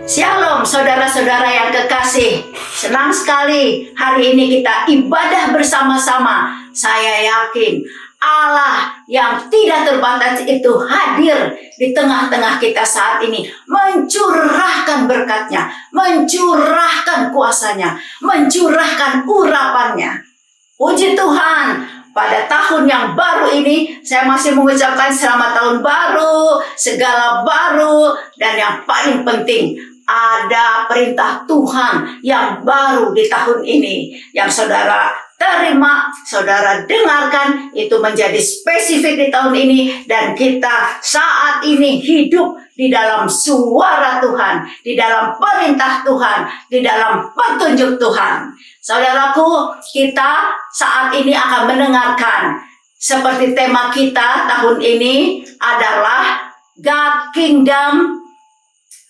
Shalom saudara-saudara yang kekasih. Senang sekali hari ini kita ibadah bersama-sama. Saya yakin Allah yang tidak terbatas itu hadir di tengah-tengah kita saat ini, mencurahkan berkat-Nya, mencurahkan kuasa-Nya, mencurahkan urapan-Nya. Puji Tuhan, pada tahun yang baru ini saya masih mengucapkan selamat tahun baru, segala baru, dan yang paling penting ada perintah Tuhan yang baru di tahun ini yang saudara terima, saudara dengarkan, itu menjadi spesifik di tahun ini, dan kita saat ini hidup di dalam suara Tuhan, di dalam perintah Tuhan, di dalam petunjuk Tuhan. Saudaraku, kita saat ini akan mendengarkan seperti tema kita tahun ini adalah God Kingdom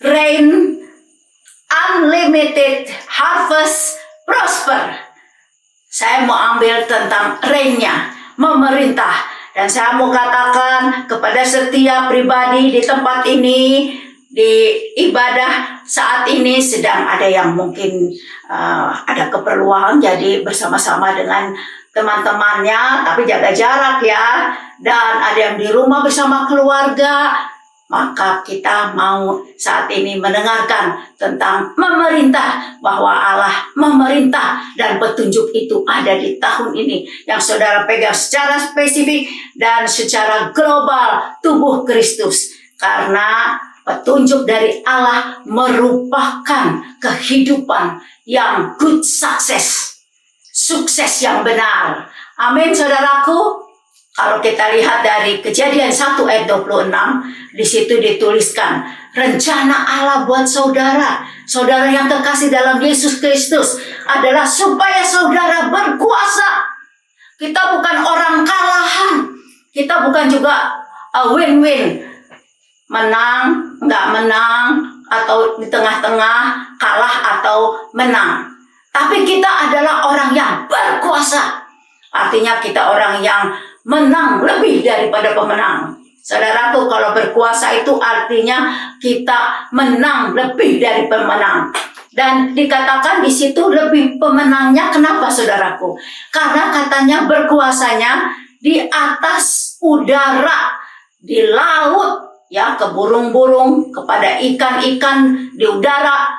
Reign Unlimited Harvest Prosper. Saya mau ambil tentang reign-nya, memerintah. Dan saya mau katakan kepada setiap pribadi di tempat ini, di ibadah saat ini sedang ada yang mungkin ada keperluan, jadi bersama-sama dengan teman-temannya, tapi jaga jarak ya. Dan ada yang di rumah bersama keluarga. Maka kita mau saat ini mendengarkan tentang memerintah, bahwa Allah memerintah dan petunjuk itu ada di tahun ini yang saudara pegang secara spesifik dan secara global tubuh Kristus. Karena petunjuk dari Allah merupakan kehidupan yang good success, sukses yang benar. Amin saudaraku. Kalau kita lihat dari Kejadian 1 ayat 26, di situ dituliskan rencana Allah buat saudara, saudara yang terkasih dalam Yesus Kristus, adalah supaya saudara berkuasa. Kita bukan orang kalahan, kita bukan juga win-win, menang, nggak menang, atau di tengah-tengah kalah atau menang. Tapi kita adalah orang yang berkuasa. Artinya kita orang yang menang lebih daripada pemenang. Saudaraku, kalau berkuasa itu artinya kita menang lebih dari pemenang. Dan dikatakan di situ lebih pemenangnya. Kenapa saudaraku? Karena katanya berkuasanya di atas udara, di laut, ya, ke burung-burung, kepada ikan-ikan di udara.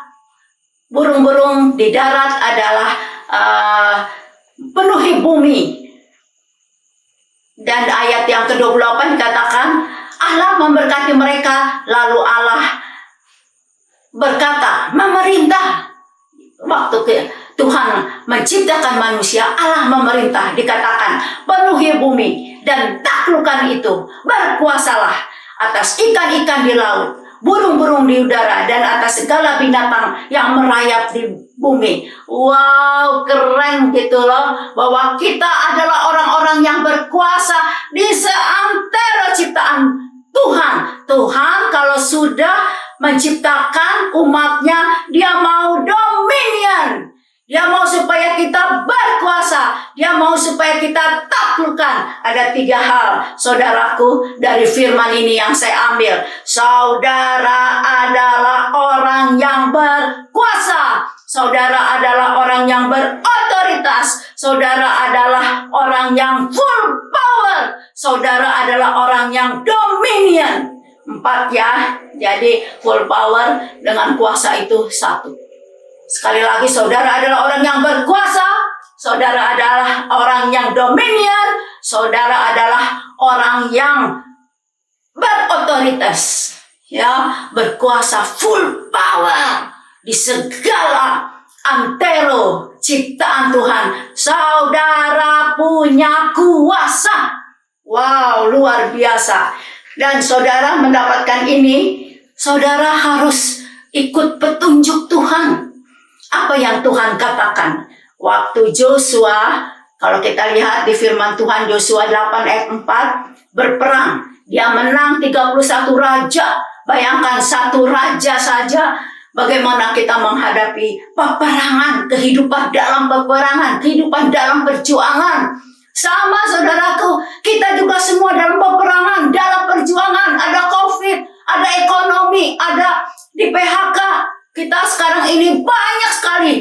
Burung-burung di darat adalah penuhi bumi. Dan ayat yang ke-28 dikatakan Allah memberkati mereka, lalu Allah berkata, memerintah. Waktu Tuhan menciptakan manusia, Allah memerintah, dikatakan penuhi bumi dan taklukkan itu, berkuasalah atas ikan-ikan di laut, burung-burung di udara, dan atas segala binatang yang merayap di bumi. Wow, keren gitu loh, bahwa kita adalah orang-orang yang berkuasa di seantero ciptaan Tuhan. Tuhan kalau sudah menciptakan umatnya, Dia mau dominion. Dia mau supaya kita berkuasa. Dia mau supaya kita taklukkan. Ada 3 hal, saudaraku, dari firman ini yang saya ambil. Saudara adalah orang yang berkuasa. Saudara adalah orang yang berotoritas. Saudara adalah orang yang full power. Saudara adalah orang yang dominion. 4 ya. Jadi full power dengan kuasa itu 1. Sekali lagi, saudara adalah orang yang berkuasa, saudara adalah orang yang dominion, saudara adalah orang yang berotoritas, ya, berkuasa, full power di segala antero ciptaan Tuhan. Saudara punya kuasa. Wow, luar biasa. Dan saudara mendapatkan ini, saudara harus ikut petunjuk Tuhan. Apa yang Tuhan katakan waktu Joshua, kalau kita lihat di firman Tuhan Joshua 8 ayat 4, berperang, dia menang 31 raja. Bayangkan 1 raja saja, bagaimana kita menghadapi peperangan, kehidupan dalam peperangan, kehidupan dalam perjuangan. Sama saudaraku, kita juga semua dalam peperangan, dalam perjuangan. Ada COVID, ada ekonomi, ada di PHK, ini banyak sekali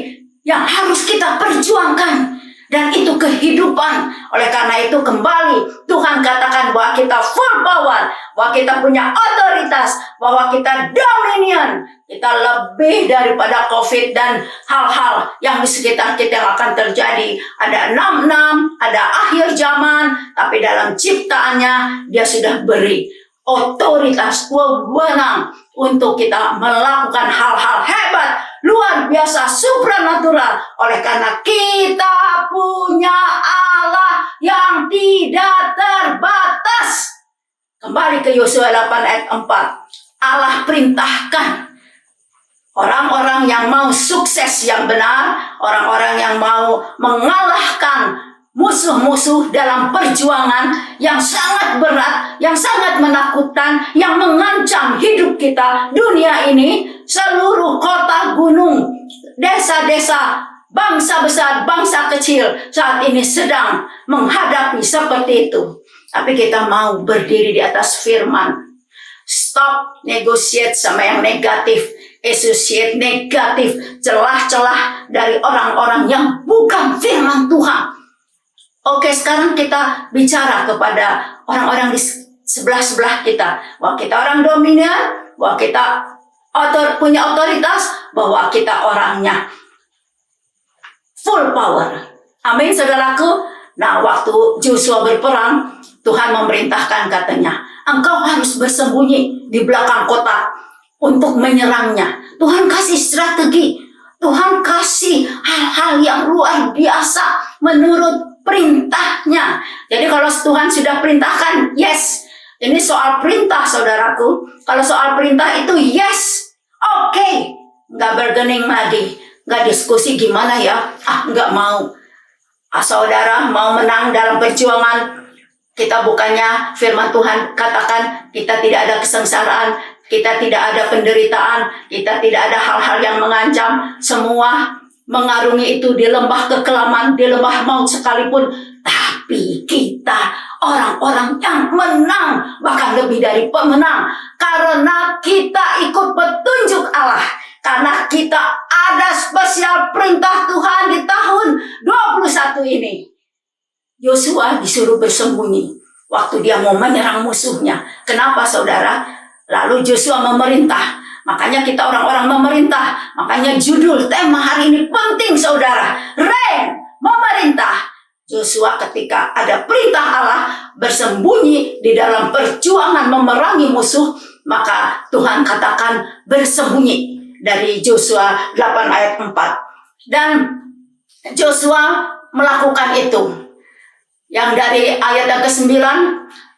yang harus kita perjuangkan. Dan itu kehidupan. Oleh karena itu kembali Tuhan katakan bahwa kita full power, bahwa kita punya otoritas, bahwa kita dominion. Kita lebih daripada COVID dan hal-hal yang di sekitar kita yang akan terjadi. Ada 66, ada akhir zaman, tapi dalam ciptaannya dia sudah beri otoritas, wewenang untuk kita melakukan hal-hal hebat, luar biasa, supranatural. Oleh karena kita punya Allah yang tidak terbatas. Kembali ke Yosua 8 ayat 4. Allah perintahkan orang-orang yang mau sukses yang benar, orang-orang yang mau mengalahkan musuh-musuh dalam perjuangan yang sangat berat, yang sangat menakutkan, yang mengancam hidup kita, dunia ini, seluruh kota, gunung, desa-desa, bangsa besar, bangsa kecil saat ini sedang menghadapi seperti itu. Tapi kita mau berdiri di atas firman. Stop negotiate sama yang negatif, associate negatif, celah-celah dari orang-orang yang bukan firman Tuhan. Oke, sekarang kita bicara kepada orang-orang di sebelah-sebelah kita. Bahwa kita orang dominan, bahwa kita punya otoritas, bahwa kita orangnya full power. Amin, saudaraku. Nah, waktu Joshua berperang, Tuhan memerintahkan katanya, engkau harus bersembunyi di belakang kota untuk menyerangnya. Tuhan kasih strategi. Tuhan kasih hal-hal yang luar biasa menurut perintahnya. Jadi kalau Tuhan sudah perintahkan, yes. Ini soal perintah, saudaraku. Kalau soal perintah itu yes, oke. Nggak bergening lagi, nggak diskusi gimana ya. Nggak mau. Saudara mau menang dalam perjuangan, kita bukannya firman Tuhan katakan kita tidak ada kesengsaraan, kita tidak ada penderitaan, kita tidak ada hal-hal yang mengancam. Semua mengarungi itu di lembah kekelaman, di lembah maut sekalipun. Tapi kita orang-orang yang menang, bahkan lebih dari pemenang. Karena kita ikut petunjuk Allah. Karena kita ada spesial perintah Tuhan di tahun 21 ini. Yosua disuruh bersembunyi waktu dia mau menyerang musuhnya. Kenapa, saudara? Lalu Joshua memerintah. Makanya kita orang-orang memerintah. Makanya judul tema hari ini penting, saudara. Reign, memerintah. Joshua ketika ada perintah Allah bersembunyi di dalam perjuangan memerangi musuh, maka Tuhan katakan bersembunyi dari Joshua 8 ayat 4. Dan Joshua melakukan itu. Yang dari ayat yang ke-9,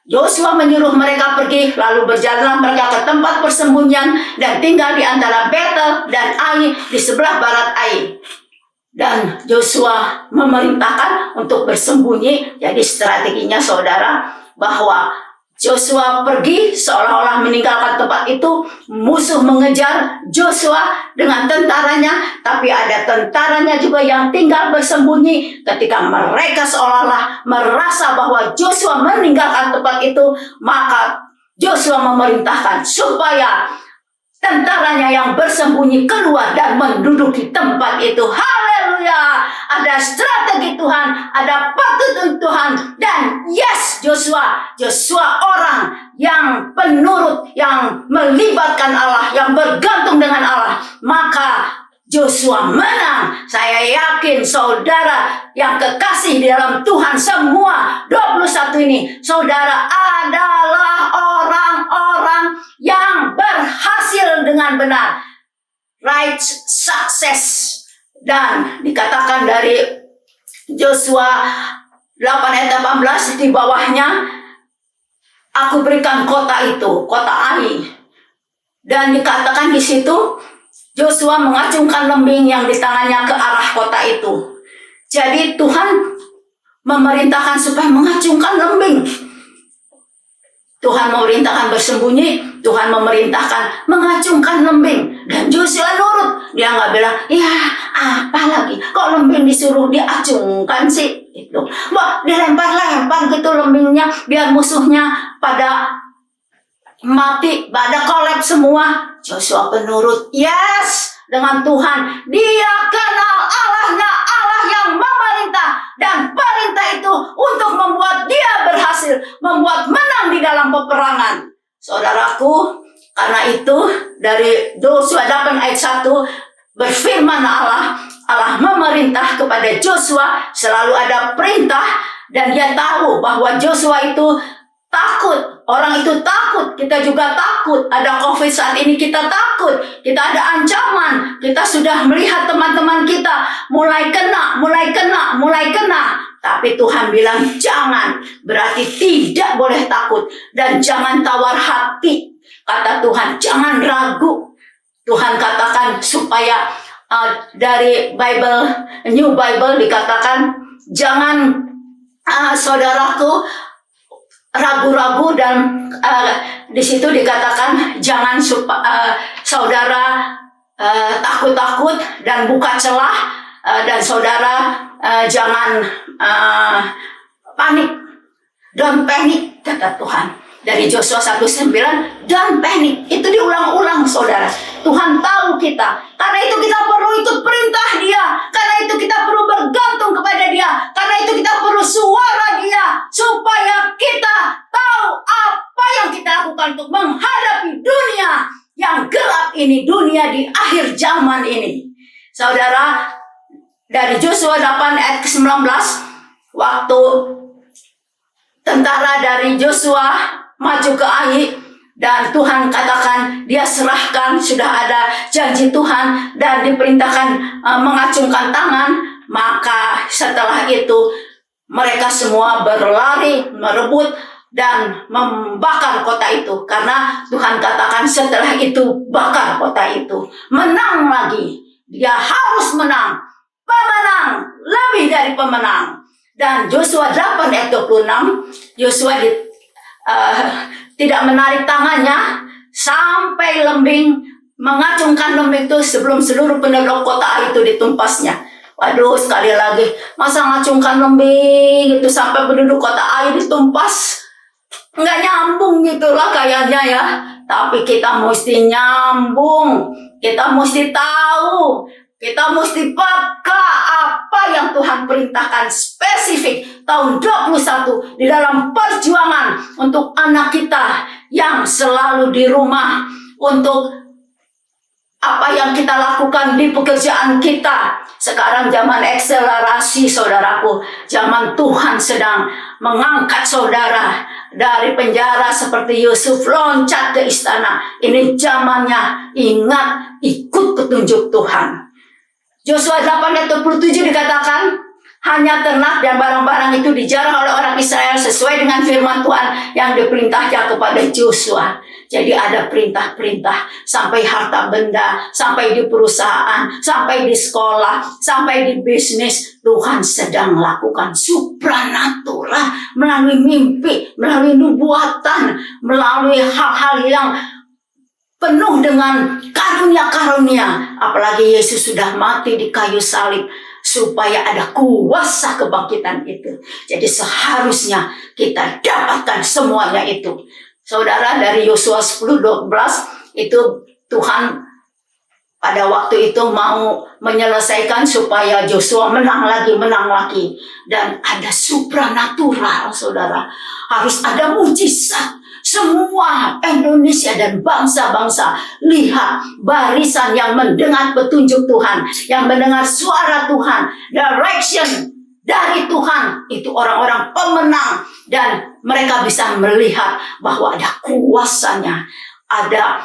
Yosua menyuruh mereka pergi, lalu berjalanlah mereka ke tempat persembunyian dan tinggal di antara Betel dan Ai di sebelah barat Ai. Dan Yosua memerintahkan untuk bersembunyi. Jadi strateginya, saudara, bahwa Joshua pergi seolah-olah meninggalkan tempat itu. Musuh mengejar Joshua dengan tentaranya, tapi ada tentaranya juga yang tinggal bersembunyi. Ketika mereka seolah-olah merasa bahwa Joshua meninggalkan tempat itu, maka Joshua memerintahkan supaya tentaranya yang bersembunyi keluar dan menduduki tempat itu. Haleluya! Ada strategi Tuhan, ada petunjuk Tuhan, dan yes, Joshua orang yang penurut, yang melibatkan Allah, yang bergantung dengan Allah. Maka Joshua menang. Saya yakin saudara yang kekasih di dalam Tuhan semua 21 ini, saudara adalah orang-orang yang berhasil dengan benar. Right success. Dan dikatakan dari Joshua 8 ayat 18 di bawahnya, aku berikan kota itu, kota Ai. Dan dikatakan di situ Joshua mengacungkan lembing yang di tangannya ke arah kota itu. Jadi Tuhan memerintahkan supaya mengacungkan lembing. Tuhan memerintahkan bersembunyi, Tuhan memerintahkan mengacungkan lembing. Dan Joshua nurut. Dia nggak bilang, ya apa lagi, kok lembing disuruh diacungkan sih? Itu, wah, dilempar-lempar gitu lembingnya, biar musuhnya pada mati, pada kolab semua. Joshua penurut, yes, dengan Tuhan. Dia kenal Allahnya, Allah yang memerintah. Dan perintah itu untuk membuat dia berhasil, membuat menang di dalam peperangan. Saudaraku, karena itu dari Yosua 8 ayat 1 berfirman Allah memerintah kepada Joshua, selalu ada perintah, dan dia tahu bahwa Joshua itu takut, orang itu takut, kita juga takut. Ada COVID saat ini, kita takut, kita ada ancaman, kita sudah melihat teman-teman kita mulai kena. Tapi Tuhan bilang jangan, berarti tidak boleh takut dan jangan tawar hati. Kata Tuhan, jangan ragu. Tuhan katakan supaya dari Bible, New Bible dikatakan jangan saudaraku ragu-ragu, dan di situ dikatakan jangan saudara takut-takut dan buka celah, dan saudara jangan panik. Don't panic, kata Tuhan. Dari Joshua 1:9, don't panic. Itu diulang-ulang, saudara. Tuhan tahu kita. Karena itu kita perlu ikut perintah Dia. Karena itu kita perlu bergantung kepada Dia. Karena itu kita perlu suara Dia. Supaya kita tahu apa yang kita lakukan untuk menghadapi dunia yang gelap ini. Dunia di akhir zaman ini. Saudara, dari Joshua 8 ayat ke-19, waktu tentara dari Joshua maju ke Ai, dan Tuhan katakan dia serahkan, sudah ada janji Tuhan dan diperintahkan mengacungkan tangan. Maka setelah itu mereka semua berlari merebut dan membakar kota itu, karena Tuhan katakan setelah itu bakar kota itu. Menang lagi, dia harus menang, pemenang, lebih dari pemenang. Dan Joshua 8 ayat 26, Joshua tidak menarik tangannya sampai lembing, mengacungkan lembing itu sebelum seluruh penduduk kota Ai itu ditumpasnya. Waduh, sekali lagi, masa ngacungkan lembing itu sampai penduduk kota Ai ditumpas? Nggak nyambung gitulah kayaknya ya. Tapi kita mesti nyambung, kita mesti tahu, kita mesti peka apa yang Tuhan perintahkan spesifik tahun 21 di dalam perjuangan untuk anak kita yang selalu di rumah, untuk apa yang kita lakukan di pekerjaan kita. Sekarang zaman akselerasi, saudaraku. Zaman Tuhan sedang mengangkat saudara dari penjara seperti Yusuf loncat ke istana. Ini zamannya, ingat, ikut petunjuk Tuhan. Joshua 8 ayat 27 dikatakan, hanya ternak dan barang-barang itu dijarah oleh orang Israel sesuai dengan firman Tuhan yang diperintahkan kepada Joshua. Jadi ada perintah-perintah sampai harta benda, sampai di perusahaan, sampai di sekolah, sampai di bisnis. Tuhan sedang melakukan supranatural melalui mimpi, melalui nubuatan, melalui hal-hal yang penuh dengan karunia-karunia. Apalagi Yesus sudah mati di kayu salib supaya ada kuasa kebangkitan itu. Jadi seharusnya kita dapatkan semuanya itu. Saudara, dari Yosua 10:12 itu Tuhan pada waktu itu mau menyelesaikan supaya Joshua menang lagi. Dan ada supranatural, saudara. Harus ada mujizat. Semua Indonesia dan bangsa-bangsa lihat barisan yang mendengar petunjuk Tuhan, yang mendengar suara Tuhan, direction dari Tuhan, itu orang-orang pemenang, dan mereka bisa melihat bahwa ada kuasanya, ada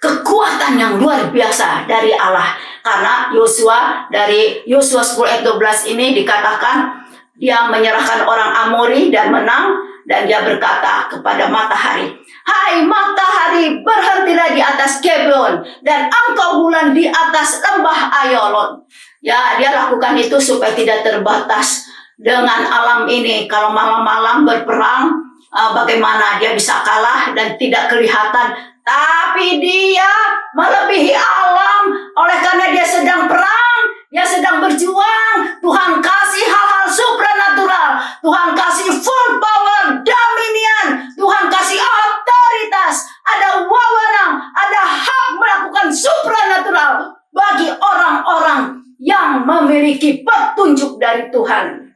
kekuatan yang luar biasa dari Allah. Karena Yosua, dari Yosua 10 ayat 12 ini dikatakan dia menyerahkan orang Amori dan menang. Dan dia berkata kepada matahari, hai matahari, berhentilah di atas Gibeon, dan engkau bulan di atas lembah Ayalon. Ya, dia lakukan itu supaya tidak terbatas dengan alam ini. Kalau malam-malam berperang, bagaimana dia bisa kalah dan tidak kelihatan. Tapi dia melebihi alam. Oleh karena dia sedang perang, dia sedang berjuang. Tuhan kasih hal-hal supranatural. Tuhan kasih full power, dominion. Tuhan kasih otoritas. Ada wewenang, ada hak melakukan supranatural. memiliki petunjuk dari Tuhan.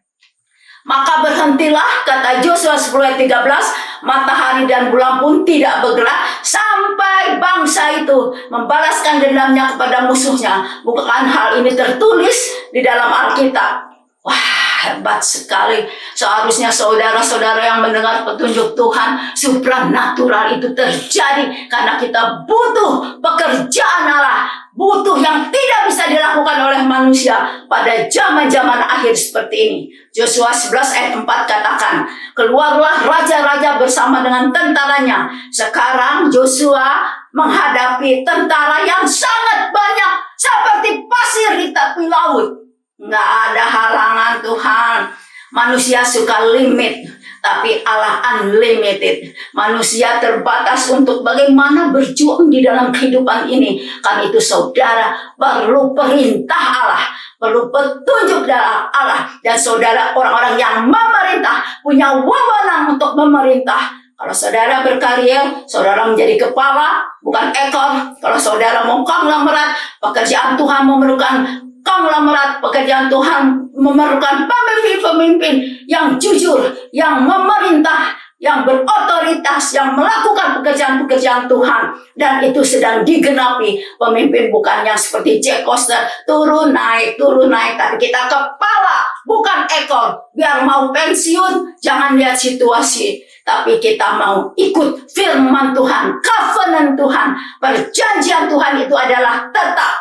Maka berhentilah, kata Yosua 10 ayat 13, matahari dan bulan pun tidak bergerak sampai bangsa itu membalaskan dendamnya kepada musuhnya. Bukan hal ini tertulis di dalam Alkitab? Wah, hebat sekali. Seharusnya saudara-saudara yang mendengar petunjuk Tuhan, supranatural itu terjadi karena kita butuh pekerjaan Allah, butuh yang tidak bisa dilakukan oleh manusia pada zaman-zaman akhir seperti ini. Yosua 11 ayat 4 katakan, keluarlah raja-raja bersama dengan tentaranya. Sekarang Yosua menghadapi tentara yang sangat banyak seperti pasir di tepi laut. Nggak ada halangan Tuhan. Manusia suka limit, tapi Allah unlimited. Manusia terbatas untuk bagaimana berjuang di dalam kehidupan ini. Karena itu saudara perlu perintah Allah, perlu petunjuk dari Allah. Dan saudara orang-orang yang memerintah punya wewenang untuk memerintah. Kalau saudara berkarir, saudara menjadi kepala, bukan ekor. Kalau saudara mau konglomerat, pekerjaan Tuhan memerlukan konglomerat. Pekerjaan Tuhan memerlukan pemimpin-pemimpin yang jujur, yang memerintah, yang berotoritas, yang melakukan pekerjaan-pekerjaan Tuhan. Dan itu sedang digenapi. Pemimpin bukan yang seperti Jack Coaster, turun naik. Tapi kita kepala, bukan ekor. Biar mau pensiun, jangan lihat situasi. Tapi kita mau ikut firman Tuhan, covenant Tuhan. Perjanjian Tuhan itu adalah tetap.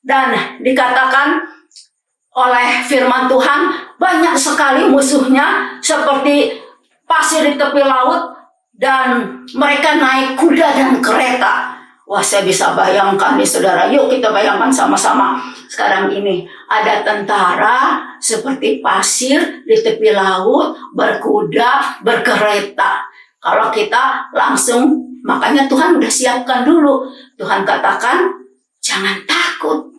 Dan dikatakan oleh firman Tuhan, banyak sekali musuhnya seperti pasir di tepi laut, dan mereka naik kuda dan kereta. Wah, saya bisa bayangkan nih saudara. Yuk kita bayangkan sama-sama. Sekarang ini ada tentara seperti pasir di tepi laut, berkuda, berkereta. Kalau kita langsung, makanya Tuhan udah siapkan dulu. Tuhan katakan, jangan takut.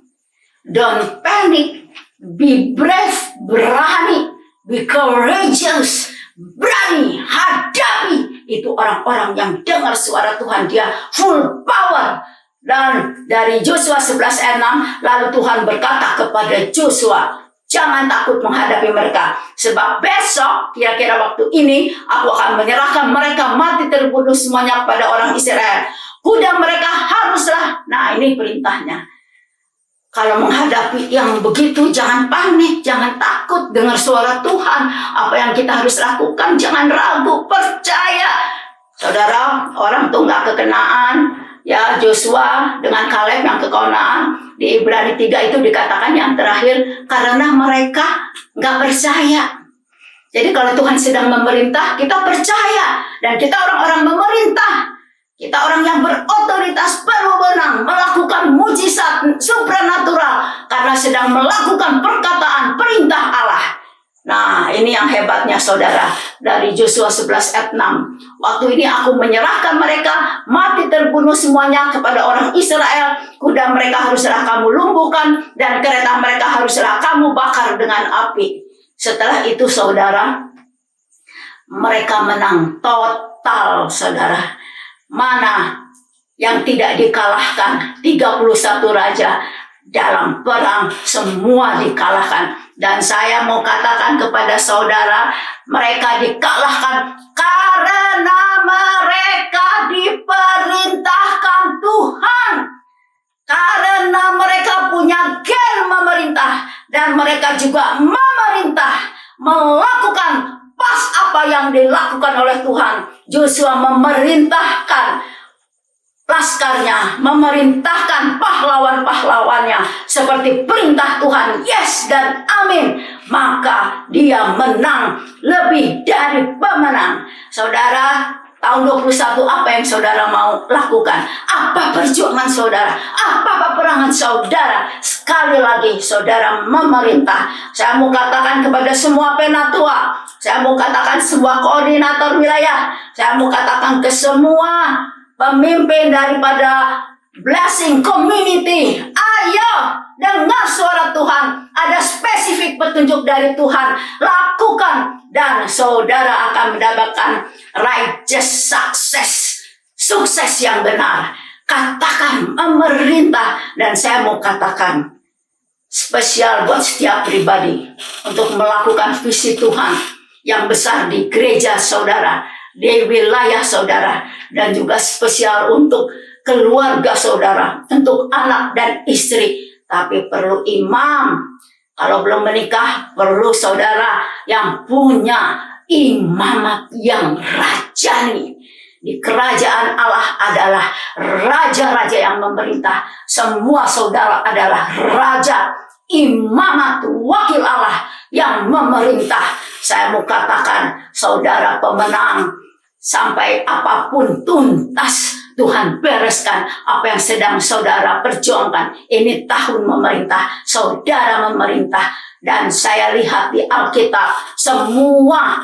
Don't panic. Be brave, berani. Be courageous, berani. Hadapi. Itu orang-orang yang dengar suara Tuhan. Dia full power. Dan dari Yosua 11 ayat 6, lalu Tuhan berkata kepada Yosua, jangan takut menghadapi mereka. Sebab besok, kira-kira waktu ini, aku akan menyerahkan mereka mati terbunuh semuanya kepada orang Israel. Kuda mereka haruslah. Nah, ini perintahnya. Kalau menghadapi yang begitu, jangan panik, jangan takut, dengar suara Tuhan. Apa yang kita harus lakukan, jangan ragu, percaya. Saudara, orang tuh nggak ke Kanaan. Ya, Joshua dengan Kaleb yang ke Kanaan. Di Ibrani 3 itu dikatakan yang terakhir, karena mereka nggak percaya. Jadi kalau Tuhan sedang memerintah, kita percaya. Dan kita orang-orang memerintah. Kita orang yang berotoritas, berwenang, melakukan mujizat supranatural karena sedang melakukan perkataan perintah Allah. Nah, ini yang hebatnya saudara. Dari Yosua 11 ayat 6. Waktu ini aku menyerahkan mereka mati terbunuh semuanya kepada orang Israel. Kuda mereka haruslah kamu lumpuhkan dan kereta mereka haruslah kamu bakar dengan api. Setelah itu saudara, mereka menang total saudara. Mana yang tidak dikalahkan? 31 raja dalam perang semua dikalahkan. Dan saya mau katakan kepada saudara, mereka dikalahkan karena mereka diperintahkan Tuhan. Karena mereka punya gen memerintah. Dan mereka juga memerintah, melakukan pas apa yang dilakukan oleh Tuhan. Yosua memerintahkan laskarnya, memerintahkan pahlawan-pahlawannya seperti perintah Tuhan, yes dan amin. Maka dia menang lebih dari pemenang. Saudara, tahun 21 apa yang saudara mau lakukan? Apa perjuangan saudara? Apa peperangan saudara? Sekali lagi saudara memerintah. Saya mau katakan kepada semua penatua, saya mau katakan semua koordinator wilayah, saya mau katakan ke semua pemimpin daripada Blessing Community, ayo dengar suara Tuhan. Ada spesifik petunjuk dari Tuhan, lakukan dan saudara akan mendapatkan righteous success, sukses yang benar. Katakan memerintah. Dan saya mau katakan, spesial buat setiap pribadi untuk melakukan visi Tuhan yang besar di gereja saudara, di wilayah saudara, dan juga spesial untuk keluarga saudara, untuk anak dan istri. Tapi perlu imam. Kalau belum menikah, perlu saudara yang punya imamat yang rajani. Di kerajaan Allah adalah raja-raja yang memerintah. Semua saudara adalah raja, imamat, wakil Allah yang memerintah. Saya mau katakan, saudara pemenang. Sampai apapun tuntas, Tuhan bereskan apa yang sedang saudara perjuangkan. Ini tahun memerintah, saudara memerintah. Dan saya lihat di Alkitab, semua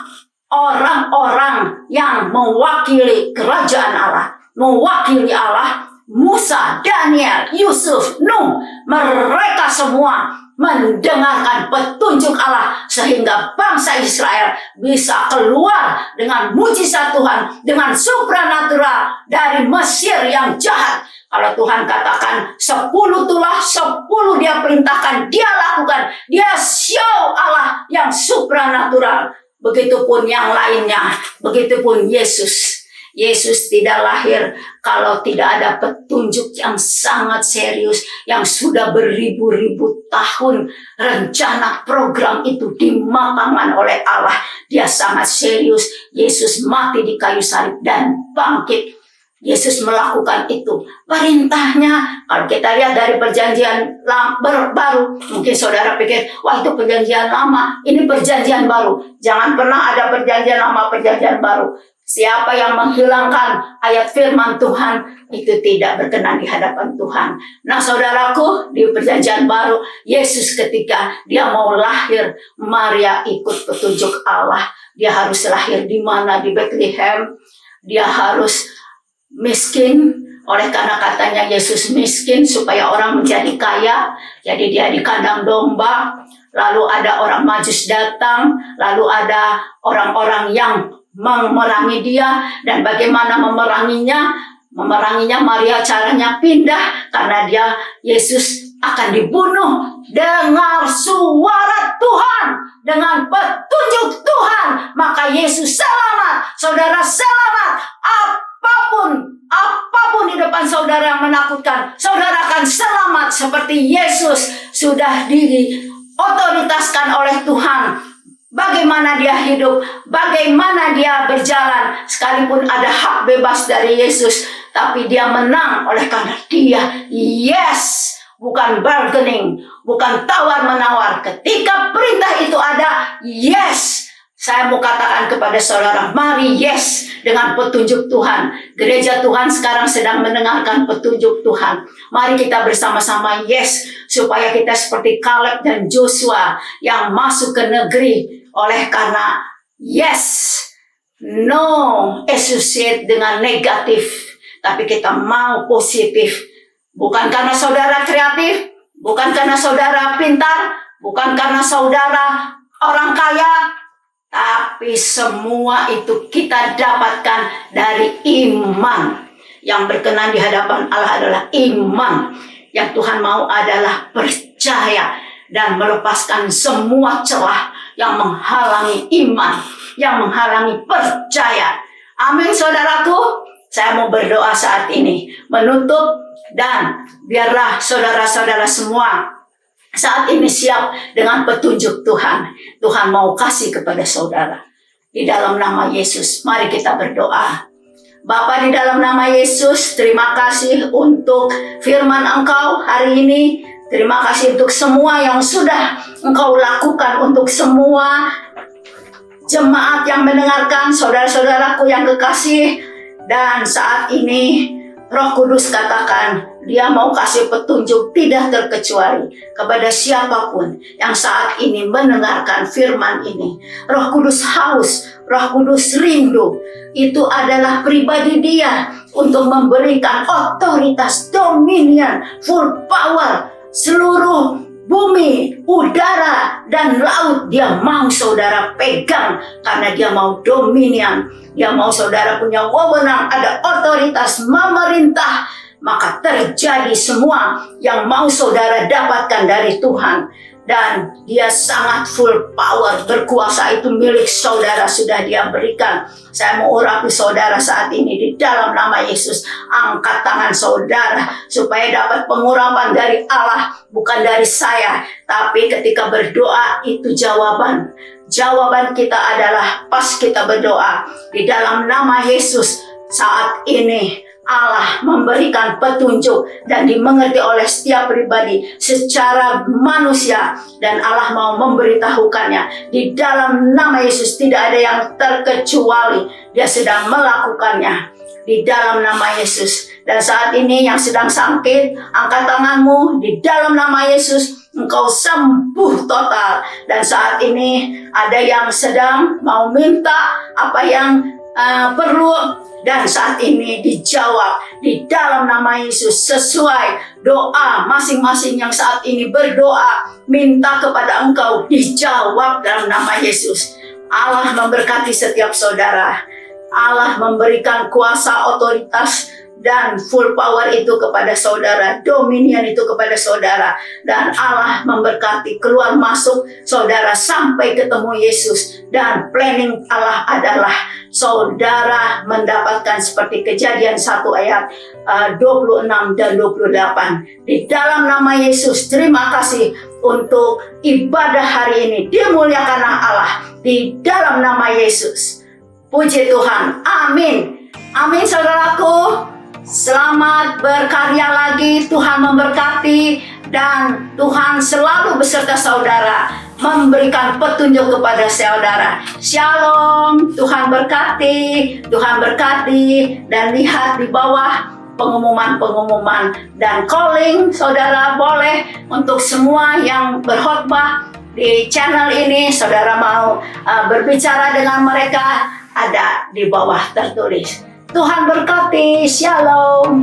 orang-orang yang mewakili kerajaan Allah, mewakili Allah, Musa, Daniel, Yusuf, Nuh, mereka semua mendengarkan petunjuk Allah sehingga bangsa Israel bisa keluar dengan mujizat Tuhan, dengan supranatural dari Mesir yang jahat. Kalau Tuhan katakan 10 tulah, 10 dia perintahkan, dia lakukan, dia show Allah yang supranatural. Begitupun yang lainnya, begitupun Yesus. Yesus tidak lahir kalau tidak ada petunjuk yang sangat serius, yang sudah beribu-ribu tahun rencana program itu dimatangkan oleh Allah. Dia sangat serius. Yesus mati di kayu salib dan bangkit. Yesus melakukan itu. Perintahnya, kalau kita lihat dari perjanjian baru, mungkin saudara pikir, wah itu perjanjian lama, ini perjanjian baru. Jangan pernah ada perjanjian lama, perjanjian baru. Siapa yang menghilangkan ayat firman Tuhan, itu tidak berkenan di hadapan Tuhan. Nah saudaraku, di perjanjian baru, Yesus ketika dia mau lahir, Maria ikut petunjuk Allah. Dia harus lahir di mana? Di Bethlehem. Dia harus miskin, oleh karena katanya Yesus miskin supaya orang menjadi kaya. Jadi dia di kandang domba. Lalu ada orang Majus datang, lalu ada orang-orang yang memerangi dia. Dan bagaimana memeranginya? Memeranginya Maria caranya pindah, karena dia Yesus akan dibunuh. Dengar suara Tuhan, dengan petunjuk Tuhan, maka Yesus selamat. Saudara selamat. Apapun di depan saudara yang menakutkan, saudara akan selamat seperti Yesus sudah diotoritaskan oleh Tuhan. Bagaimana dia hidup, bagaimana dia berjalan, sekalipun ada hak bebas dari Yesus, tapi dia menang oleh karena dia yes, bukan bargaining, bukan tawar-menawar. Ketika perintah itu ada, yes. Saya mau katakan kepada saudara, mari yes dengan petunjuk Tuhan. Gereja Tuhan sekarang sedang mendengarkan petunjuk Tuhan. Mari kita bersama-sama yes, supaya kita seperti Kaleb dan Joshua yang masuk ke negeri. Oleh karena yes, no associate dengan negatif, tapi kita mau positif. Bukan karena saudara kreatif, bukan karena saudara pintar, bukan karena saudara orang kaya, tapi semua itu kita dapatkan dari iman. Yang berkenan di hadapan Allah adalah iman. Yang Tuhan mau adalah percaya dan melepaskan semua celah yang menghalangi iman, yang menghalangi percaya. Amin saudaraku. Saya mau berdoa saat ini, menutup, dan biarlah saudara-saudara semua saat ini siap dengan petunjuk Tuhan. Tuhan mau kasih kepada saudara. Di dalam nama Yesus, mari kita berdoa. Bapa, di dalam nama Yesus, terima kasih untuk firman Engkau hari ini. Terima kasih untuk semua yang sudah Engkau lakukan, untuk semua jemaat yang mendengarkan, saudara-saudaraku yang kekasih. Dan saat ini Roh Kudus katakan, dia mau kasih petunjuk tidak terkecuali kepada siapapun yang saat ini mendengarkan firman ini. Roh Kudus haus, Roh Kudus rindu. Itu adalah pribadi dia untuk memberikan otoritas, dominion, full power, seluruh bumi, udara, dan laut. Dia mau saudara pegang karena dia mau dominion. Dia mau saudara punya wewenang, ada otoritas memerintah maka terjadi semua yang mau saudara dapatkan dari Tuhan. Dan dia sangat full power, berkuasa itu milik saudara, sudah dia berikan. Saya mau urapi saudara saat ini di dalam nama Yesus. Angkat tangan saudara supaya dapat pengurapan dari Allah, bukan dari saya. Tapi ketika berdoa itu jawaban. Jawaban kita adalah pas kita berdoa di dalam nama Yesus. Saat ini Allah memberikan petunjuk dan dimengerti oleh setiap pribadi secara manusia, dan Allah mau memberitahukannya di dalam nama Yesus. Tidak ada yang terkecuali, dia sedang melakukannya di dalam nama Yesus. Dan saat ini yang sedang sakit, angkat tanganmu di dalam nama Yesus. Engkau sembuh total. Dan saat ini ada yang sedang mau minta apa yang perlu, dan saat ini dijawab di dalam nama Yesus sesuai doa masing-masing yang saat ini berdoa minta kepada Engkau, dijawab dalam nama Yesus. Allah memberkati setiap saudara. Allah memberikan kuasa, otoritas, dan full power itu kepada saudara, dominion itu kepada saudara, dan Allah memberkati keluar masuk saudara sampai ketemu Yesus. Dan planning Allah adalah saudara mendapatkan seperti Kejadian 1 ayat 26 dan 28. Di dalam nama Yesus, terima kasih untuk ibadah hari ini. Dimuliakanlah Allah di dalam nama Yesus. Puji Tuhan. Amin. Amin saudaraku. Selamat berkarya lagi, Tuhan memberkati, dan Tuhan selalu beserta saudara, memberikan petunjuk kepada saudara. Shalom, Tuhan berkati, Tuhan berkati. Dan lihat di bawah pengumuman-pengumuman dan calling, saudara boleh untuk semua yang berkhotbah di channel ini, saudara mau berbicara dengan mereka, ada di bawah tertulis. Tuhan berkati, shalom.